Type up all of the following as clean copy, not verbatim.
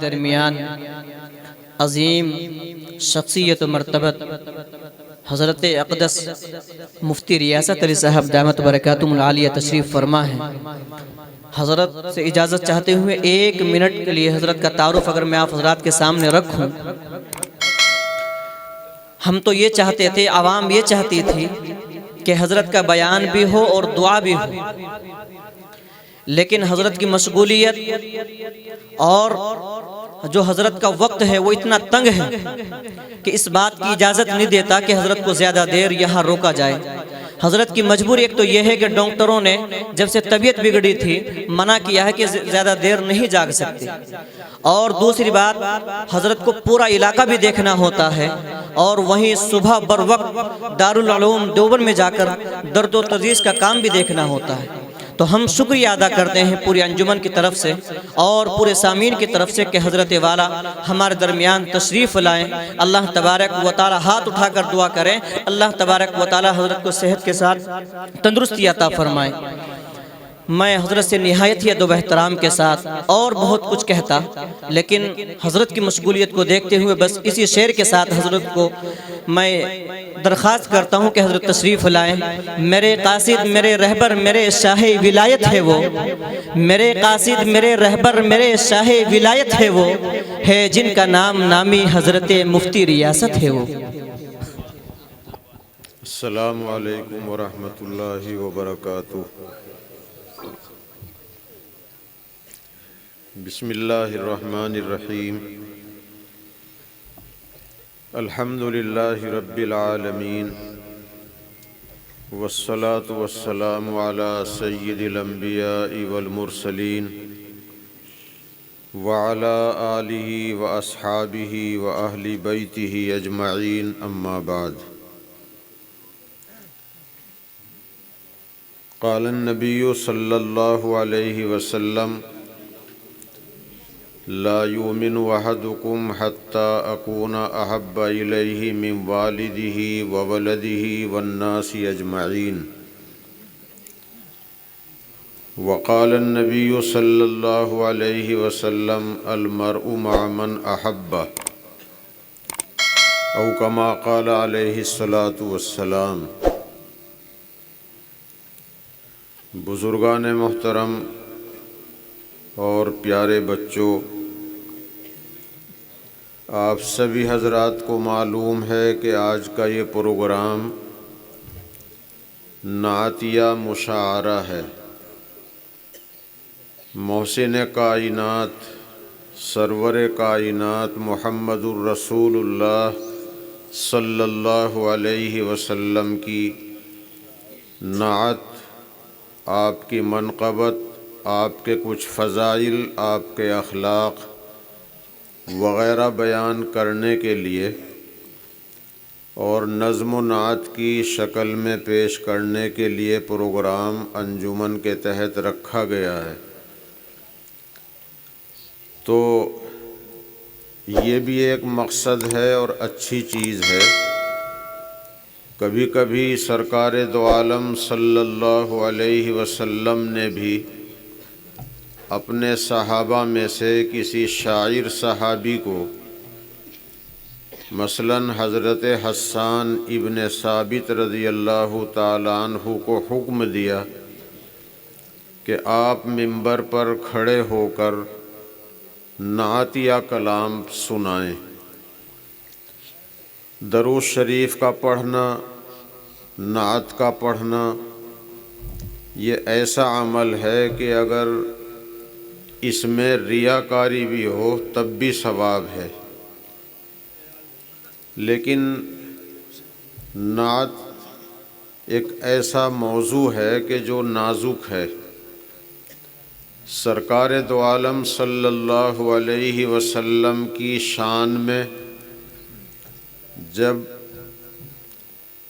درمیان عظیم شخصیت و مرتبت حضرت اقدس مفتی ریاست علی صاحب دامت برکاتہم العالیہ تشریف فرما ہے۔ حضرت سے اجازت چاہتے ہوئے 1 منٹ کے لیے حضرت کا تعارف اگر میں آپ حضرات کے سامنے رکھوں۔ ہم تو یہ چاہتے تھے، عوام یہ چاہتی تھی کہ حضرت کا بیان بھی ہو اور دعا بھی ہو، لیکن حضرت کی مشغولیت اور جو حضرت کا وقت ہے وہ اتنا تنگ ہے کہ اس بات کی اجازت نہیں دیتا کہ حضرت کو زیادہ دیر یہاں روکا جائے۔ حضرت کی مجبوری ایک تو یہ ہے کہ ڈاکٹروں نے جب سے طبیعت بگڑی تھی منع کیا ہے کہ زیادہ دیر نہیں جاگ سکتے، اور دوسری بات حضرت کو پورا علاقہ بھی دیکھنا ہوتا ہے، اور وہیں صبح بر وقت دارالعلوم دیوبند میں جا کر درد و تدریس کا کام بھی دیکھنا ہوتا ہے۔ تو ہم شکریہ ادا کرتے ہیں پوری انجمن کی طرف سے اور پورے سامعین کی طرف سے کہ حضرت والا ہمارے درمیان تشریف لائیں۔ اللہ تبارک و تعالی ہاتھ اٹھا کر دعا کریں، اللہ تبارک و تعالی حضرت کو صحت کے ساتھ تندرستی عطا فرمائے۔ میں حضرت سے نہایت ہی ادب و احترام کے ساتھ اور بہت کچھ کہتا، لیکن حضرت کی مشغولیت کو دیکھتے ہوئے بس اسی شعر کے ساتھ حضرت کو میں درخواست کرتا ہوں کہ حضرت تشریف لائیں۔ میرے قاصد میرے رہبر میرے شاہ ولایت ہے وہ، میرے قاصد میرے رہبر میرے شاہ ولایت ہے وہ، ہے جن کا نام نامی حضرت مفتی ریاست ہے وہ۔ السلام علیکم ورحمۃ اللہ وبرکاتہ۔ بسم اللہ الرحمن الرحیم۔ الحمد للہ رب العالمین، والصلاة والسلام علی سید الانبیاء والمرسلین، وعلی آلہ واصحابہ واہل بیتہ اجمعین، اما بعد۔ قال النبی صلی اللہ علیہ وسلم: لا یؤمن احدکم حتی اکون احب الیہ من والدہ وولدہ والناس اجمعین۔ وقال النبی صلی اللہ علیہ وسلم: المرء مع من احب، او کما قال علیہ الصلاۃ والسلام۔ بزرگان محترم اور پیارے بچوں، آپ سبھی حضرات کو معلوم ہے کہ آج کا یہ پروگرام نعتیہ مشاعرہ ہے۔ محسن کائنات سرور کائنات محمد الرسول اللہ صلی اللہ علیہ وسلم کی نعت، آپ کی منقبت، آپ کے کچھ فضائل، آپ کے اخلاق وغیرہ بیان کرنے کے لیے اور نظم و نعت کی شکل میں پیش کرنے کے لیے پروگرام انجمن کے تحت رکھا گیا ہے۔ تو یہ بھی ایک مقصد ہے اور اچھی چیز ہے۔ کبھی کبھی سرکار دو عالم صلی اللہ علیہ وسلم نے بھی اپنے صحابہ میں سے کسی شاعر صحابی کو، مثلاً حضرت حسان ابن ثابت رضی اللہ تعالیٰ عنہ کو حکم دیا کہ آپ منبر پر کھڑے ہو کر نعتیہ کلام سنائیں۔ درود شریف کا پڑھنا، نعت کا پڑھنا، یہ ایسا عمل ہے کہ اگر اس میں ریاکاری بھی ہو تب بھی ثواب ہے، لیکن نعت ایک ایسا موضوع ہے کہ جو نازک ہے۔ سرکار دو عالم صلی اللہ علیہ وسلم کی شان میں جب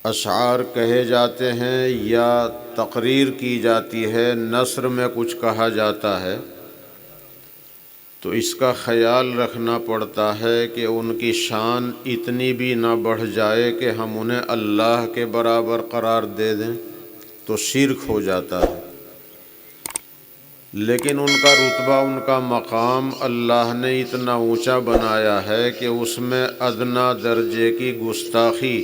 اشعار کہے جاتے ہیں یا تقریر کی جاتی ہے، نثر میں کچھ کہا جاتا ہے، تو اس کا خیال رکھنا پڑتا ہے کہ ان کی شان اتنی بھی نہ بڑھ جائے کہ ہم انہیں اللہ کے برابر قرار دے دیں، تو شرک ہو جاتا ہے۔ لیکن ان کا رتبہ، ان کا مقام اللہ نے اتنا اونچا بنایا ہے کہ اس میں ادنا درجے کی گستاخی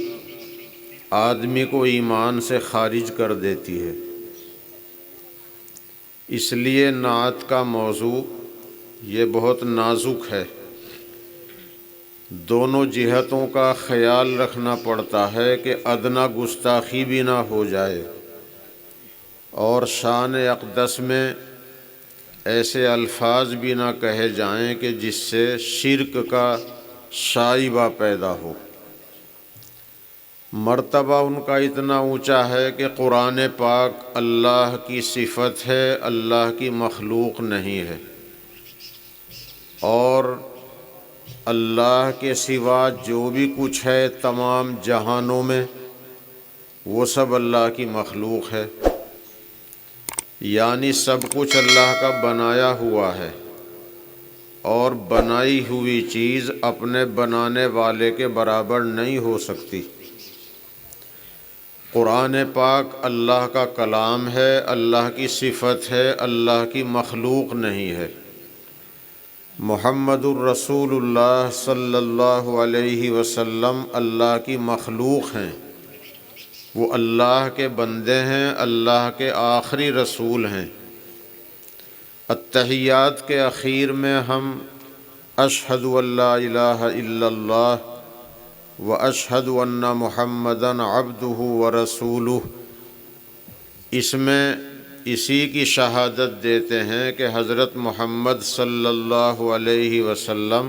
آدمی کو ایمان سے خارج کر دیتی ہے۔ اس لیے نعت کا موضوع یہ بہت نازک ہے، دونوں جہتوں کا خیال رکھنا پڑتا ہے کہ ادنا گستاخی بھی نہ ہو جائے اور شان اقدس میں ایسے الفاظ بھی نہ کہے جائیں کہ جس سے شرک کا شائبہ پیدا ہو۔ مرتبہ ان کا اتنا اونچا ہے کہ قرآن پاک اللہ کی صفت ہے، اللہ کی مخلوق نہیں ہے، اور اللہ کے سوا جو بھی کچھ ہے تمام جہانوں میں وہ سب اللہ کی مخلوق ہے، یعنی سب کچھ اللہ کا بنایا ہوا ہے، اور بنائی ہوئی چیز اپنے بنانے والے کے برابر نہیں ہو سکتی۔ قرآن پاک اللہ کا کلام ہے، اللہ کی صفت ہے، اللہ کی مخلوق نہیں ہے۔ محمد الرسول اللہ صلی اللہ علیہ وسلم اللہ کی مخلوق ہیں، وہ اللہ کے بندے ہیں، اللہ کے آخری رسول ہیں۔ التحیات کے اخیر میں ہم اشہد ان لا الہ الا اللہ واشہد ان محمدً عبدہ ورسولہ، اس میں اسی کی شہادت دیتے ہیں کہ حضرت محمد صلی اللہ علیہ وسلم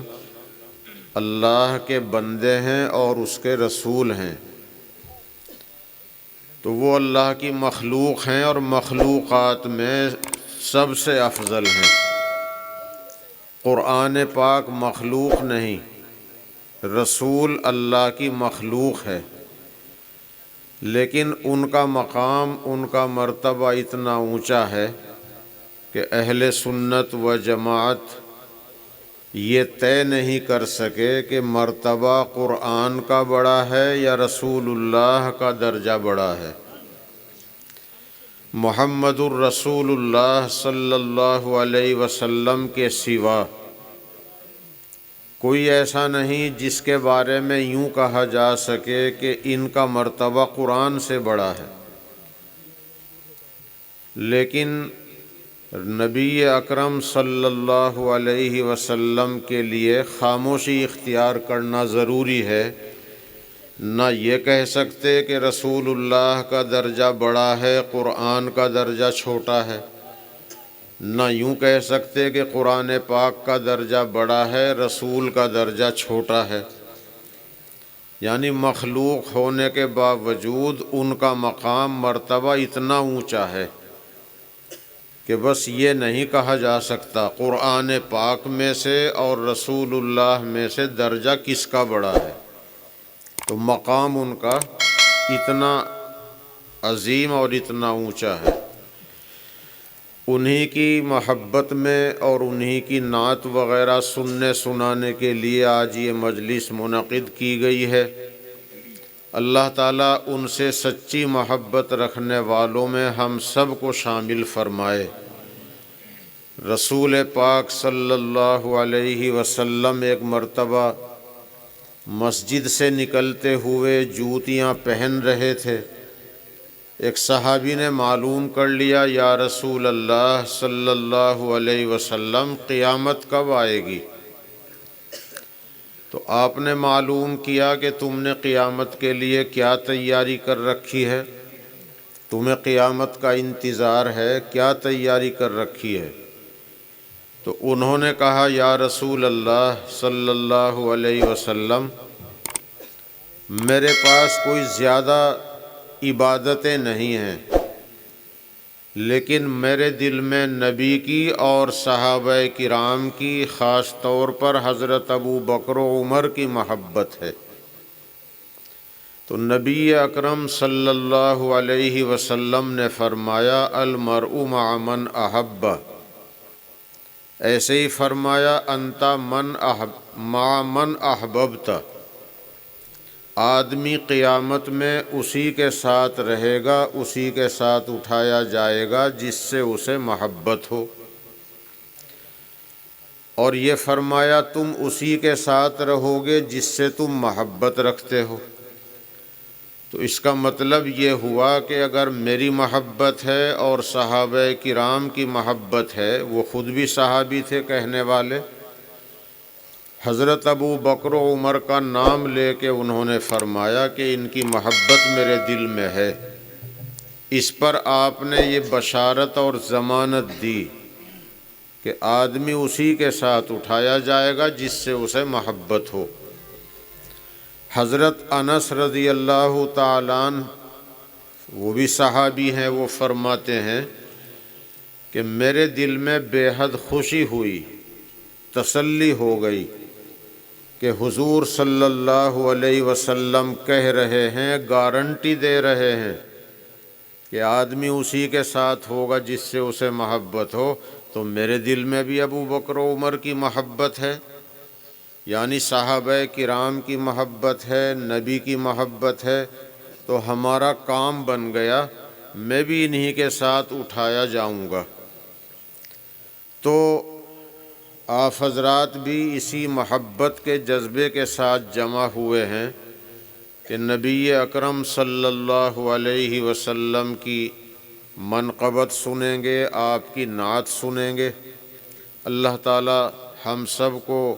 اللہ کے بندے ہیں اور اس کے رسول ہیں۔ تو وہ اللہ کی مخلوق ہیں اور مخلوقات میں سب سے افضل ہیں۔ قرآن پاک مخلوق نہیں، رسول اللہ کی مخلوق ہے، لیکن ان کا مقام، ان کا مرتبہ اتنا اونچا ہے کہ اہل سنت و جماعت یہ طے نہیں کر سکے کہ مرتبہ قرآن کا بڑا ہے یا رسول اللہ کا درجہ بڑا ہے۔ محمد الرسول اللہ صلی اللہ علیہ وسلم کے سوا کوئی ایسا نہیں جس کے بارے میں یوں کہا جا سکے کہ ان کا مرتبہ قرآن سے بڑا ہے، لیکن نبی اکرم صلی اللہ علیہ وسلم کے لیے خاموشی اختیار کرنا ضروری ہے۔ نہ یہ کہہ سکتے کہ رسول اللہ کا درجہ بڑا ہے، قرآن کا درجہ چھوٹا ہے، نہ یوں کہہ سکتے کہ قرآن پاک کا درجہ بڑا ہے، رسول کا درجہ چھوٹا ہے۔ یعنی مخلوق ہونے کے باوجود ان کا مقام، مرتبہ اتنا اونچا ہے کہ بس یہ نہیں کہا جا سکتا قرآن پاک میں سے اور رسول اللہ میں سے درجہ کس کا بڑا ہے۔ تو مقام ان کا اتنا عظیم اور اتنا اونچا ہے۔ انہی کی محبت میں اور انہی کی نعت وغیرہ سننے سنانے کے لیے آج یہ مجلس منعقد کی گئی ہے۔ اللہ تعالیٰ ان سے سچی محبت رکھنے والوں میں ہم سب کو شامل فرمائے۔ رسول پاک صلی اللہ علیہ وسلم ایک مرتبہ مسجد سے نکلتے ہوئے جوتیاں پہن رہے تھے۔ ایک صحابی نے معلوم کر لیا، یا رسول اللہ صلی اللہ علیہ وسلم قیامت کب آئے گی؟ تو آپ نے معلوم کیا کہ تم نے قیامت کے لیے کیا تیاری کر رکھی ہے، تمہیں قیامت کا انتظار ہے، کیا تیاری کر رکھی ہے؟ تو انہوں نے کہا، یا رسول اللہ صلی اللہ علیہ وسلم میرے پاس کوئی زیادہ عبادتیں نہیں ہیں، لیکن میرے دل میں نبی کی اور صحابہ کرام کی، خاص طور پر حضرت ابو بکر و عمر کی محبت ہے۔ تو نبی اکرم صلی اللہ علیہ وسلم نے فرمایا، المرء مع من احب، ایسے ہی فرمایا انت مع من احببت، آدمی قیامت میں اسی کے ساتھ رہے گا، اسی کے ساتھ اٹھایا جائے گا جس سے اسے محبت ہو۔ اور یہ فرمایا تم اسی کے ساتھ رہو گے جس سے تم محبت رکھتے ہو۔ تو اس کا مطلب یہ ہوا کہ اگر میری محبت ہے اور صحابہ کرام کی محبت ہے، وہ خود بھی صحابی تھے کہنے والے، حضرت ابو بکر و عمر کا نام لے کے انہوں نے فرمایا کہ ان کی محبت میرے دل میں ہے، اس پر آپ نے یہ بشارت اور ضمانت دی کہ آدمی اسی کے ساتھ اٹھایا جائے گا جس سے اسے محبت ہو۔ حضرت انس رضی اللہ تعالیٰ عنہ، وہ بھی صحابی ہیں، وہ فرماتے ہیں کہ میرے دل میں بے حد خوشی ہوئی، تسلی ہو گئی کہ حضور صلی اللہ علیہ وسلم کہہ رہے ہیں، گارنٹی دے رہے ہیں کہ آدمی اسی کے ساتھ ہوگا جس سے اسے محبت ہو۔ تو میرے دل میں بھی ابو بکر و عمر کی محبت ہے، یعنی صحابہ کرام کی محبت ہے، نبی کی محبت ہے، تو ہمارا کام بن گیا، میں بھی انہی کے ساتھ اٹھایا جاؤں گا۔ تو آپ حضرات بھی اسی محبت کے جذبے کے ساتھ جمع ہوئے ہیں کہ نبی اکرم صلی اللہ علیہ وسلم کی منقبت سنیں گے، آپ کی نعت سنیں گے۔ اللہ تعالی ہم سب کو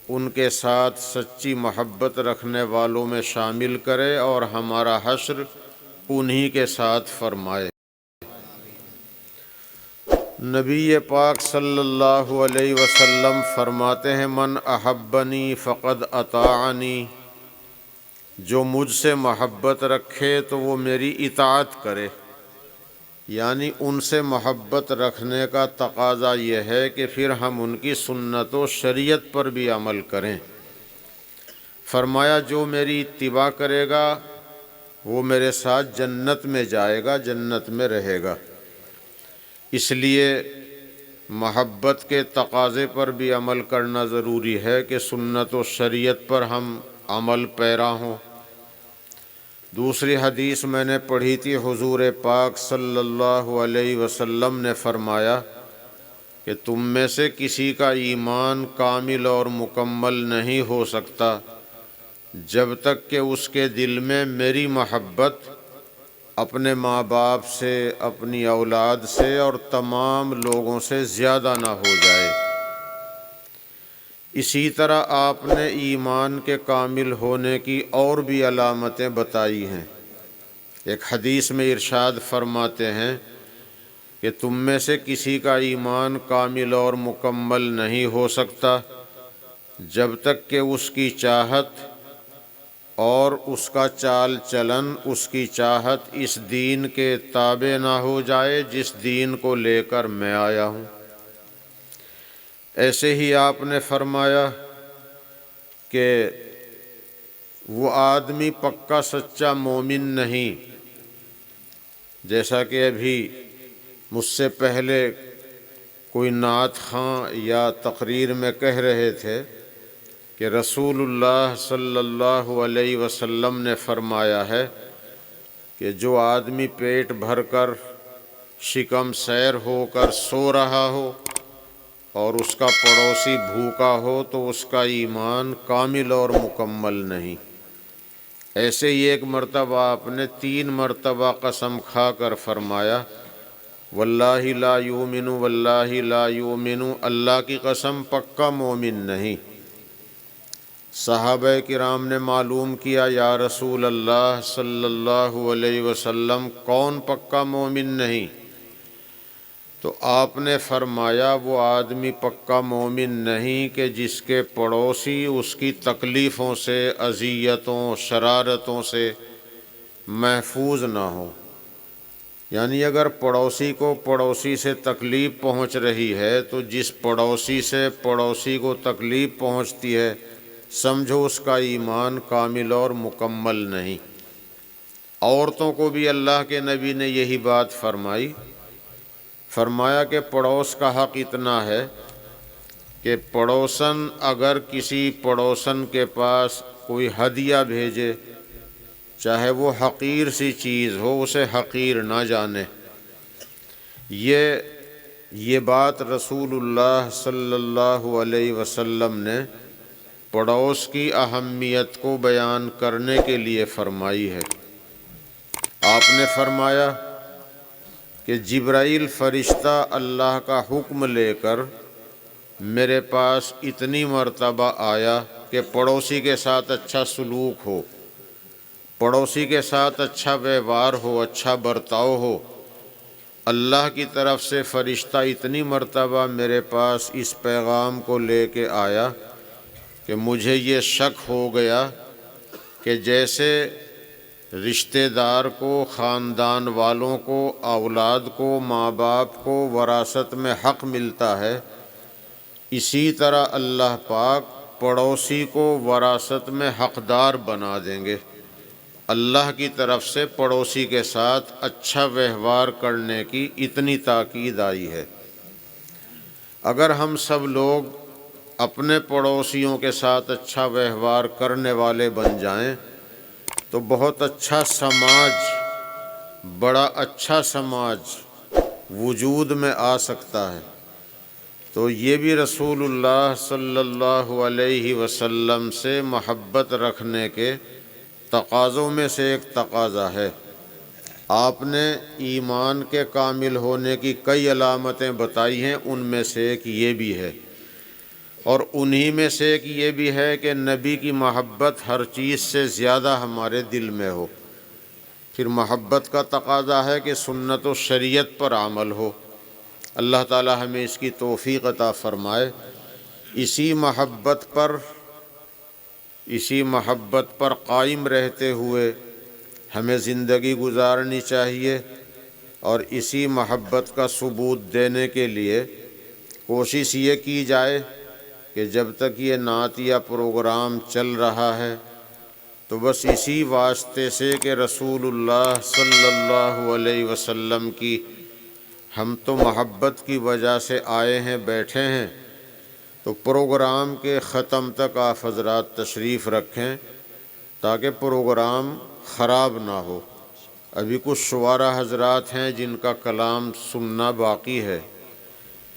ان کے ساتھ سچی محبت رکھنے والوں میں شامل کرے اور ہمارا حشر انہی کے ساتھ فرمائے۔ نبی پاک صلی اللہ علیہ وسلم فرماتے ہیں، من احبنی فقد اطاعنی، جو مجھ سے محبت رکھے تو وہ میری اطاعت کرے۔ یعنی ان سے محبت رکھنے کا تقاضا یہ ہے کہ پھر ہم ان کی سنت و شریعت پر بھی عمل کریں۔ فرمایا جو میری اتباع کرے گا وہ میرے ساتھ جنت میں جائے گا، جنت میں رہے گا۔ اس لیے محبت کے تقاضے پر بھی عمل کرنا ضروری ہے کہ سنت و شریعت پر ہم عمل پیرا ہوں۔ دوسری حدیث میں نے پڑھی تھی، حضور پاک صلی اللہ علیہ وسلم نے فرمایا کہ تم میں سے کسی کا ایمان کامل اور مکمل نہیں ہو سکتا جب تک کہ اس کے دل میں میری محبت اپنے ماں باپ سے، اپنی اولاد سے اور تمام لوگوں سے زیادہ نہ ہو جائے۔ اسی طرح آپ نے ایمان کے کامل ہونے کی اور بھی علامتیں بتائی ہیں۔ ایک حدیث میں ارشاد فرماتے ہیں کہ تم میں سے کسی کا ایمان کامل اور مکمل نہیں ہو سکتا جب تک کہ اس کی چاہت اور اس کا چال چلن، اس کی چاہت اس دین کے تابع نہ ہو جائے جس دین کو لے کر میں آیا ہوں۔ ایسے ہی آپ نے فرمایا کہ وہ آدمی پکا سچا مومن نہیں، جیسا کہ ابھی مجھ سے پہلے کوئی نعت خواں یا تقریر میں کہہ رہے تھے کہ رسول اللہ صلی اللہ علیہ وسلم نے فرمایا ہے کہ جو آدمی پیٹ بھر کر شکم سیر ہو کر سو رہا ہو اور اس کا پڑوسی بھوکا ہو تو اس کا ایمان کامل اور مکمل نہیں۔ ایسے ہی ایک مرتبہ آپ نے 3 مرتبہ قسم کھا کر فرمایا، واللہ لا یؤمن واللہ لا یؤمن، اللہ کی قسم پکا مومن نہیں۔ صحابہ کرام نے معلوم کیا، یا رسول اللہ صلی اللہ علیہ وسلم کون پکا مومن نہیں؟ تو آپ نے فرمایا وہ آدمی پکا مومن نہیں کہ جس کے پڑوسی اس کی تکلیفوں سے، اذیتوں، شرارتوں سے محفوظ نہ ہو۔ یعنی اگر پڑوسی کو پڑوسی سے تکلیف پہنچ رہی ہے تو جس پڑوسی سے پڑوسی کو تکلیف پہنچتی ہے سمجھو اس کا ایمان کامل اور مکمل نہیں۔ عورتوں کو بھی اللہ کے نبی نے یہی بات فرمائی، فرمایا کہ پڑوس کا حق اتنا ہے کہ پڑوسن اگر کسی پڑوسن کے پاس کوئی ہدیہ بھیجے، چاہے وہ حقیر سی چیز ہو، اسے حقیر نہ جانے۔ یہ یہ بات رسول اللہ صلی اللہ علیہ وسلم نے پڑوس کی اہمیت کو بیان کرنے کے لیے فرمائی ہے۔ آپ نے فرمایا کہ جبرائیل فرشتہ اللہ کا حکم لے کر میرے پاس اتنی مرتبہ آیا کہ پڑوسی کے ساتھ اچھا سلوک ہو، پڑوسی کے ساتھ اچھا ویوہار ہو، اچھا برتاؤ ہو۔ اللہ کی طرف سے فرشتہ اتنی مرتبہ میرے پاس اس پیغام کو لے کے آیا کہ مجھے یہ شک ہو گیا کہ جیسے رشتہ دار کو، خاندان والوں کو، اولاد کو، ماں باپ کو وراثت میں حق ملتا ہے، اسی طرح اللہ پاک پڑوسی کو وراثت میں حقدار بنا دیں گے۔ اللہ کی طرف سے پڑوسی کے ساتھ اچھا ویوہار کرنے کی اتنی تاکید آئی ہے۔ اگر ہم سب لوگ اپنے پڑوسیوں کے ساتھ اچھا ویوہار کرنے والے بن جائیں تو بہت اچھا سماج، بڑا اچھا سماج وجود میں آ سکتا ہے۔ تو یہ بھی رسول اللہ صلی اللہ علیہ وسلم سے محبت رکھنے کے تقاضوں میں سے ایک تقاضا ہے۔ آپ نے ایمان کے کامل ہونے کی کئی علامتیں بتائی ہیں، ان میں سے ایک یہ بھی ہے، اور انہی میں سے ایک یہ بھی ہے کہ نبی کی محبت ہر چیز سے زیادہ ہمارے دل میں ہو۔ پھر محبت کا تقاضا ہے کہ سنت و شریعت پر عمل ہو۔ اللہ تعالی ہمیں اس کی توفیق عطا فرمائے۔ اسی محبت پر قائم رہتے ہوئے ہمیں زندگی گزارنی چاہیے، اور اسی محبت کا ثبوت دینے کے لیے کوشش یہ کی جائے کہ جب تک یہ نعت یا پروگرام چل رہا ہے تو بس اسی واسطے سے کہ رسول اللہ صلی اللہ علیہ وسلم کی ہم تو محبت کی وجہ سے آئے ہیں، بیٹھے ہیں، تو پروگرام کے ختم تک آپ حضرات تشریف رکھیں تاکہ پروگرام خراب نہ ہو۔ ابھی کچھ شعراء حضرات ہیں جن کا کلام سننا باقی ہے،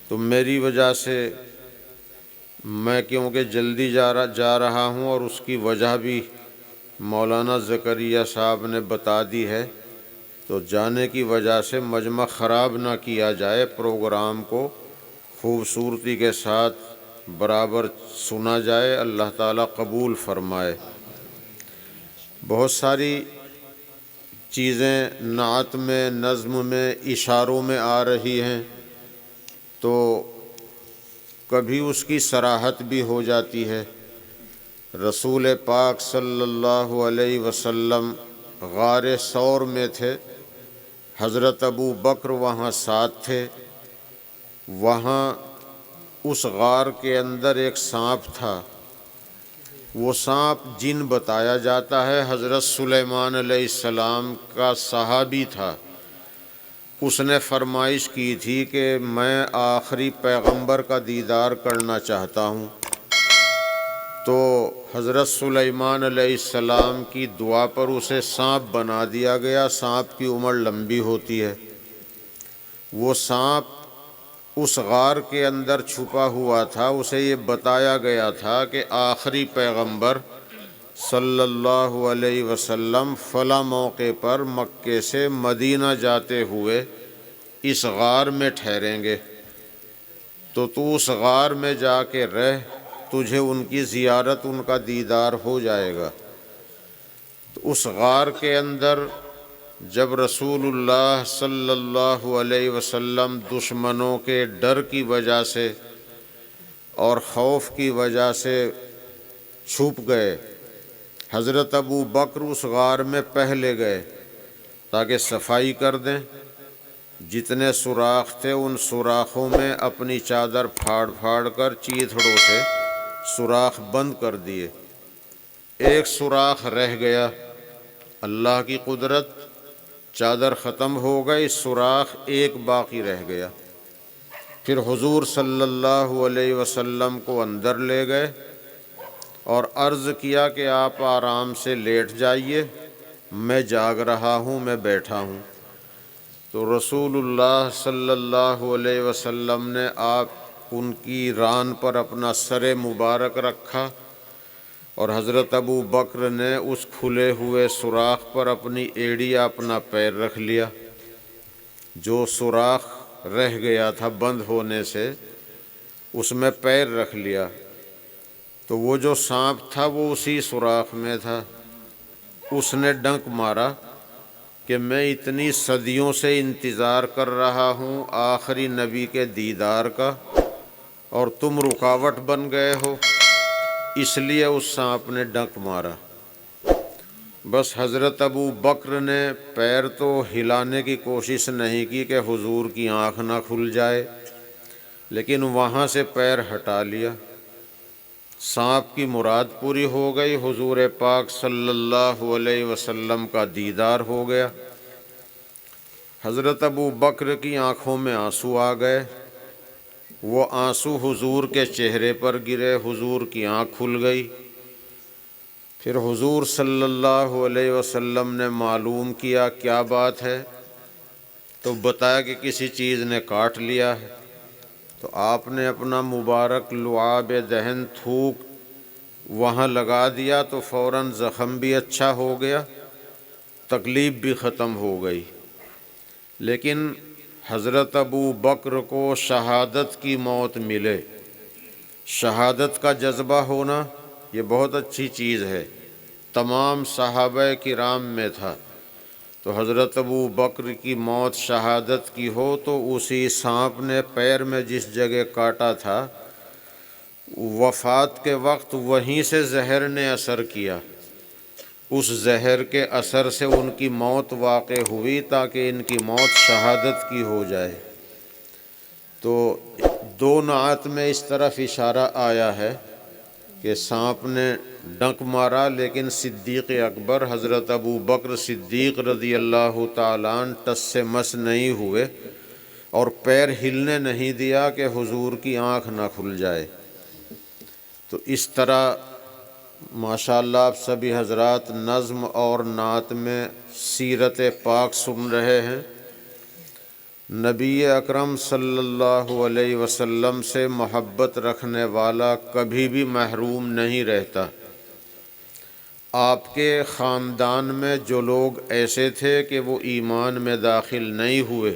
تو میری وجہ سے میں کیونکہ جلدی جا رہا ہوں، اور اس کی وجہ بھی مولانا زکریا صاحب نے بتا دی ہے، تو جانے کی وجہ سے مجمع خراب نہ کیا جائے، پروگرام کو خوبصورتی کے ساتھ برابر سنا جائے، اللہ تعالیٰ قبول فرمائے۔ بہت ساری چیزیں نعت میں، نظم میں، اشاروں میں آ رہی ہیں، تو کبھی اس کی صراحت بھی ہو جاتی ہے۔ رسول پاک صلی اللہ علیہ وسلم غار ثور میں تھے، حضرت ابو بکر وہاں ساتھ تھے۔ وہاں اس غار کے اندر ایک سانپ تھا، وہ سانپ جن بتایا جاتا ہے، حضرت سلیمان علیہ السلام کا صحابی تھا۔ اس نے فرمائش کی تھی کہ میں آخری پیغمبر کا دیدار کرنا چاہتا ہوں، تو حضرت سلیمان علیہ السلام کی دعا پر اسے سانپ بنا دیا گیا۔ سانپ کی عمر لمبی ہوتی ہے۔ وہ سانپ اس غار کے اندر چھپا ہوا تھا، اسے یہ بتایا گیا تھا کہ آخری پیغمبر صلی اللہ علیہ وسلم فلاں موقع پر مکے سے مدینہ جاتے ہوئے اس غار میں ٹھہریں گے، تو اس غار میں جا کے رہ، تجھے ان کی زیارت، ان کا دیدار ہو جائے گا۔ تو اس غار کے اندر جب رسول اللہ صلی اللہ علیہ وسلم دشمنوں کے ڈر کی وجہ سے اور خوف کی وجہ سے چھپ گئے، حضرت ابو بکر اس غار میں پہلے گئے تاکہ صفائی کر دیں۔ جتنے سوراخ تھے ان سوراخوں میں اپنی چادر پھاڑ پھاڑ کر چیتھڑوں سے سوراخ بند کر دیے۔ ایک سوراخ رہ گیا، اللہ کی قدرت، چادر ختم ہو گئی، سوراخ ایک باقی رہ گیا۔ پھر حضور صلی اللہ علیہ وسلم کو اندر لے گئے اور عرض کیا کہ آپ آرام سے لیٹ جائیے، میں جاگ رہا ہوں، میں بیٹھا ہوں۔ تو رسول اللہ صلی اللہ علیہ وسلم نے ان کی ران پر اپنا سر مبارک رکھا اور حضرت ابو بکر نے اس کھلے ہوئے سوراخ پر اپنی ایڑی یا اپنا پیر رکھ لیا۔ جو سوراخ رہ گیا تھا بند ہونے سے اس میں پیر رکھ لیا، تو وہ جو سانپ تھا وہ اسی سوراخ میں تھا۔ اس نے ڈنک مارا کہ میں اتنی صدیوں سے انتظار کر رہا ہوں آخری نبی کے دیدار کا، اور تم رکاوٹ بن گئے ہو، اس لیے اس سانپ نے ڈنک مارا۔ بس حضرت ابو بکر نے پیر تو ہلانے کی کوشش نہیں کی کہ حضور کی آنکھ نہ کھل جائے، لیکن وہاں سے پیر ہٹا لیا۔ سانپ کی مراد پوری ہو گئی، حضور پاک صلی اللہ علیہ وسلم کا دیدار ہو گیا۔ حضرت ابو بکر کی آنکھوں میں آنسو آ گئے، وہ آنسو حضور کے چہرے پر گرے، حضور کی آنکھ کھل گئی۔ پھر حضور صلی اللہ علیہ وسلم نے معلوم کیا کیا بات ہے، تو بتایا کہ کسی چیز نے کاٹ لیا ہے۔ تو آپ نے اپنا مبارک لعاب دہن تھوک وہاں لگا دیا، تو فوراً زخم بھی اچھا ہو گیا، تکلیف بھی ختم ہو گئی۔ لیکن حضرت ابو بکر کو شہادت کی موت ملے، شہادت کا جذبہ ہونا یہ بہت اچھی چیز ہے، تمام صحابہ کرام میں تھا۔ تو حضرت ابو بکر کی موت شہادت کی ہو تو اسی سانپ نے پیر میں جس جگہ کاٹا تھا، وفات کے وقت وہیں سے زہر نے اثر کیا، اس زہر کے اثر سے ان کی موت واقع ہوئی تاکہ ان کی موت شہادت کی ہو جائے۔ تو دو نعت میں اس طرف اشارہ آیا ہے کہ سانپ نے ڈنک مارا، لیکن صدیق اکبر حضرت ابو بکر صدیق رضی اللہ تعالیٰ عنہ ٹس سے مس نہیں ہوئے اور پیر ہلنے نہیں دیا کہ حضور کی آنکھ نہ کھل جائے۔ تو اس طرح ماشاءاللہ آپ سبھی حضرات نظم اور نعت میں سیرت پاک سن رہے ہیں۔ نبی اکرم صلی اللہ علیہ وسلم سے محبت رکھنے والا کبھی بھی محروم نہیں رہتا۔ آپ کے خاندان میں جو لوگ ایسے تھے کہ وہ ایمان میں داخل نہیں ہوئے،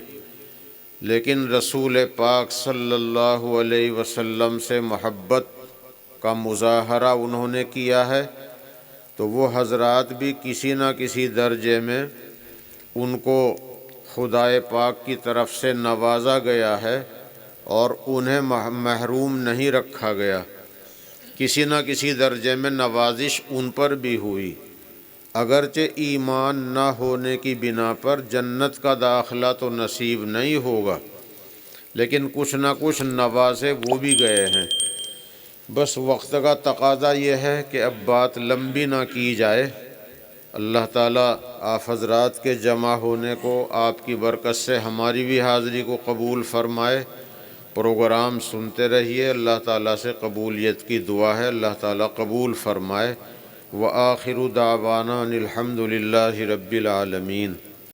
لیکن رسول پاک صلی اللہ علیہ وسلم سے محبت کا مظاہرہ انہوں نے کیا ہے، تو وہ حضرات بھی کسی نہ کسی درجے میں ان کو خدائے پاک کی طرف سے نوازا گیا ہے اور انہیں محروم نہیں رکھا گیا۔ کسی نہ کسی درجے میں نوازش ان پر بھی ہوئی، اگرچہ ایمان نہ ہونے کی بنا پر جنت کا داخلہ تو نصیب نہیں ہوگا، لیکن کچھ نہ کچھ نوازے وہ بھی گئے ہیں۔ بس وقت کا تقاضا یہ ہے کہ اب بات لمبی نہ کی جائے۔ اللہ تعالیٰ آپ حضرات کے جمع ہونے کو آپ کی برکت سے ہماری بھی حاضری کو قبول فرمائے۔ پروگرام سنتے رہیے، اللہ تعالیٰ سے قبولیت کی دعا ہے، اللہ تعالیٰ قبول فرمائے۔ وآخر دعوانا ان الحمد للہ رب العالمین۔